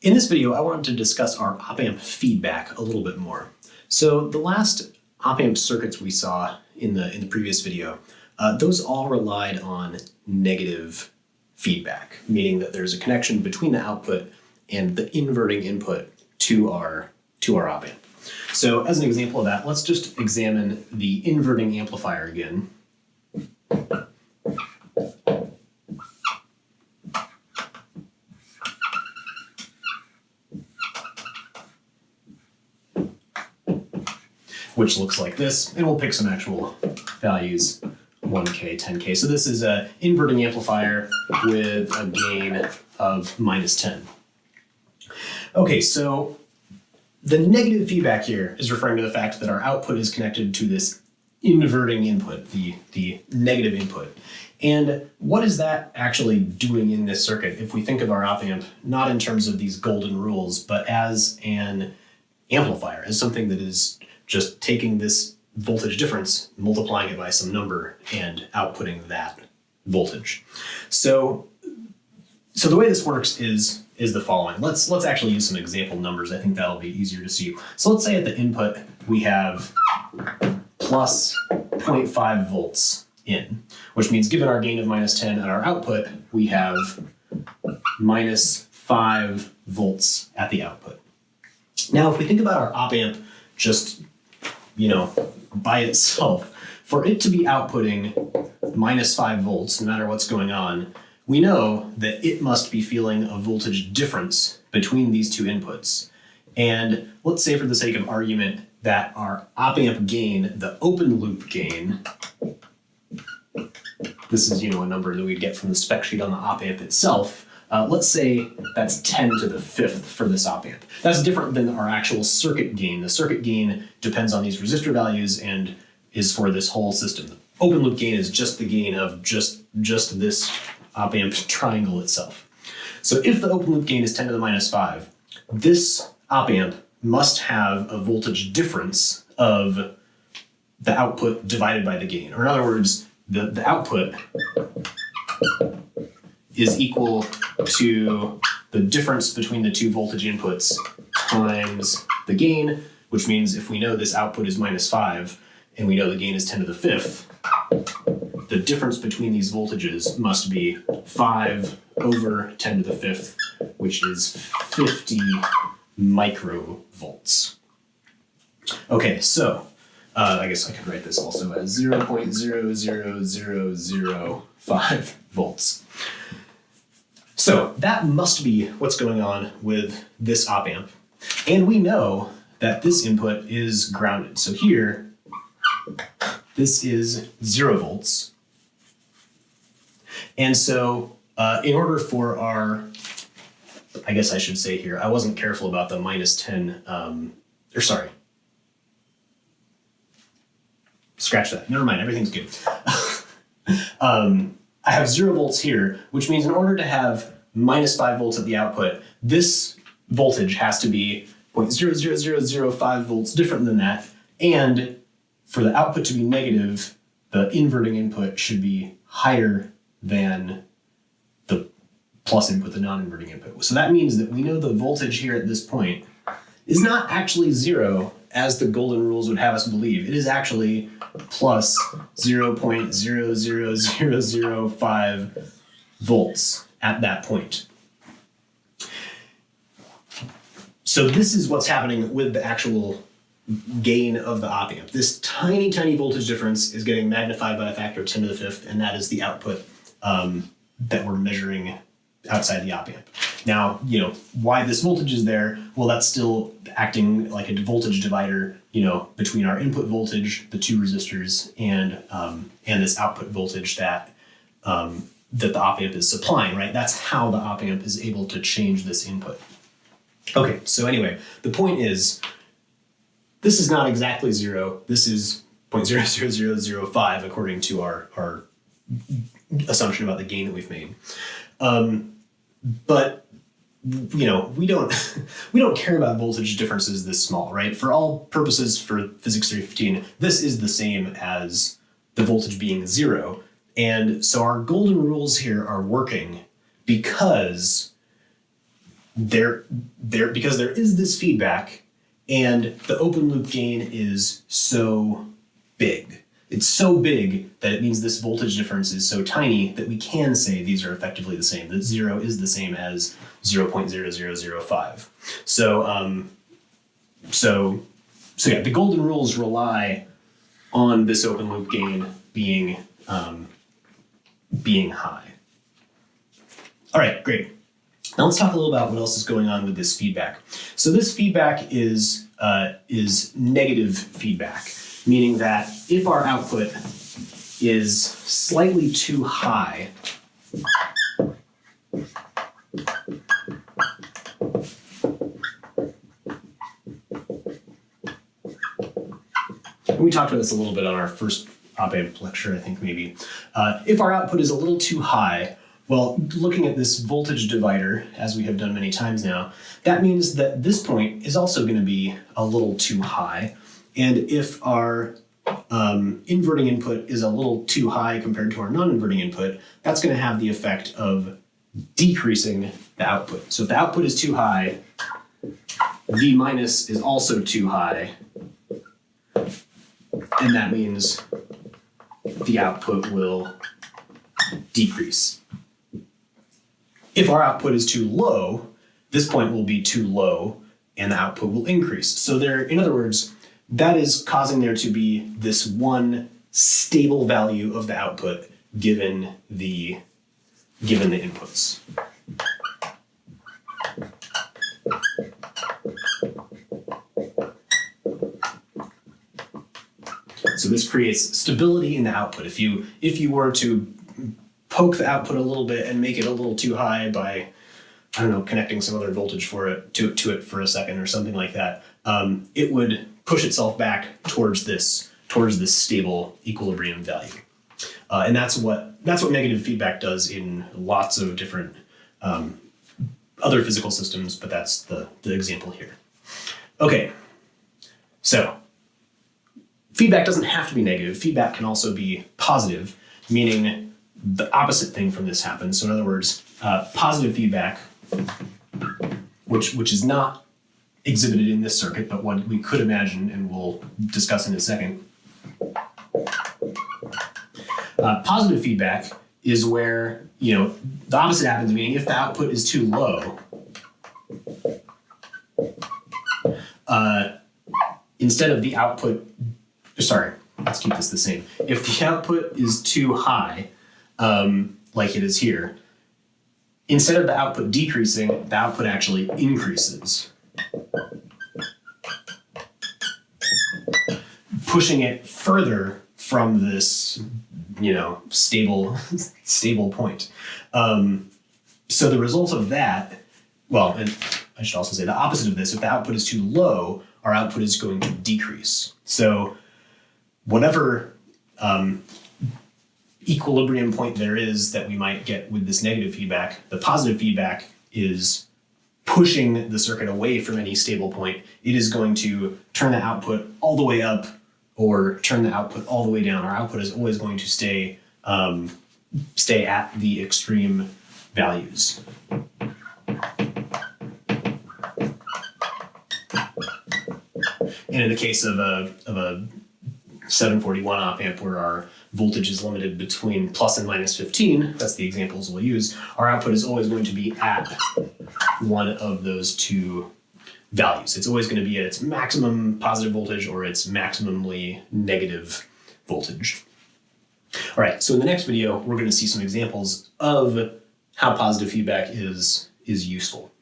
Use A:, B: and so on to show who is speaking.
A: In this video, I wanted to discuss our Opamp feedback a little bit more. So the last Opamp circuits we saw in the previous video, those all relied on negative feedback, meaning that there's a connection between the output and the inverting input to our Opamp. So as an example of that, let's just examine the inverting amplifier again. Which looks like this, and we'll pick some actual values, 1K, 10K. So this is an inverting amplifier with a gain of -10. Okay, so the negative feedback here is referring to the fact that our output is connected to this inverting input, the negative input. And what is that actually doing in this circuit if we think of our op-amp not in terms of these golden rules, but as an amplifier, as something that is just taking this voltage difference, multiplying it by some number, and outputting that voltage. So the way this works is the following. Let's actually use some example numbers. I think that'll be easier to see. So let's say at the input we have plus 0.5 volts in, which means given our gain of -10 at our output, we have -5 volts at the output. Now, if we think about our op-amp just by itself, for it to be outputting -5 volts, no matter what's going on, we know that it must be feeling a voltage difference between these two inputs. And let's say for the sake of argument that our op-amp gain, the open loop gain, this is a number that we'd get from the spec sheet on the op-amp itself. Let's say that's 10 to the 5th for this op-amp. That's different than our actual circuit gain. The circuit gain depends on these resistor values and is for this whole system. The open loop gain is just the gain of just this op-amp triangle itself. So if the open loop gain is 10 to the -5, this op-amp must have a voltage difference of the output divided by the gain. Or in other words, the output is equal to the difference between the two voltage inputs times the gain, which means if we know this output is -5 and we know the gain is 10 to the 5th, the difference between these voltages must be 5 over 10 to the 5th, which is 50 microvolts. Okay, so I guess I could write this also as 0.00005 volts. So that must be what's going on with this op-amp. And we know that this input is grounded. So here, this is 0 volts. And so in order for our, I guess I should say here, I wasn't careful about the -10, scratch that. Never mind, everything's good. I have 0 volts here, which means in order to have -5 volts at the output, this voltage has to be 0.00005 volts different than that. And for the output to be negative, the inverting input should be higher than the plus input, the non-inverting input. So that means that we know the voltage here at this point is not actually 0, as the golden rules would have us believe. It is actually plus 0.00005 volts at that point. So this is what's happening with the actual gain of the op-amp. This tiny, tiny voltage difference is getting magnified by a factor of 10 to the 5th, and that is the output that we're measuring outside the op-amp. Now, why this voltage is there, well, that's still acting like a voltage divider, between our input voltage, the two resistors, and this output voltage that the op-amp is supplying, right? That's how the op-amp is able to change this input. Okay, so anyway, the point is, this is not exactly 0. This is 0.00005 according to our assumption about the gain that we've made. But we don't care about voltage differences this small, right? For all purposes for physics 315, this is the same as the voltage being 0. And so our golden rules here are working because because there is this feedback, and the open loop gain is so big. It's so big that it means this voltage difference is so tiny that we can say these are effectively the same, that 0 is the same as 0.0005. So yeah, the golden rules rely on this open loop gain being high. All right, great. Now let's talk a little about what else is going on with this feedback. So this feedback is negative feedback, meaning that if our output is slightly too high, we talked about this a little bit on our first Opamp lecture, I think maybe. If our output is a little too high, well, looking at this voltage divider, as we have done many times now, that means that this point is also going to be a little too high. And if our inverting input is a little too high compared to our non-inverting input, that's going to have the effect of decreasing the output. So if the output is too high, V minus is also too high, and that means the output will decrease. If our output is too low, this point will be too low and the output will increase. So in other words, that is causing there to be this one stable value of the output given the inputs. So this creates stability in the output. If you were to poke the output a little bit and make it a little too high by, I don't know, connecting some other voltage to it for a second or something like that, it would push itself back towards this stable equilibrium value. And that's what negative feedback does in lots of different other physical systems, but that's the example here. Okay, so feedback doesn't have to be negative. Feedback can also be positive, meaning the opposite thing from this happens. So in other words, positive feedback, which is not exhibited in this circuit, but what we could imagine and we'll discuss in a second. Positive feedback is where, the opposite happens, meaning if the output is too low, instead of the output, let's keep this the same. If the output is too high, like it is here, instead of the output decreasing, the output actually increases, pushing it further from this, stable point. So the result of that, well, and I should also say the opposite of this, if the output is too low, our output is going to decrease. So whatever equilibrium point there is that we might get with this negative feedback, the positive feedback is pushing the circuit away from any stable point. It is going to turn the output all the way up or turn the output all the way down. Our output is always going to stay at the extreme values. And in the case of a 741 op amp where our voltage is limited between plus and minus 15, that's the examples we'll use, our output is always going to be at one of those two values. It's always going to be at its maximum positive voltage or its maximally negative voltage. All right, so in the next video, we're going to see some examples of how positive feedback is useful.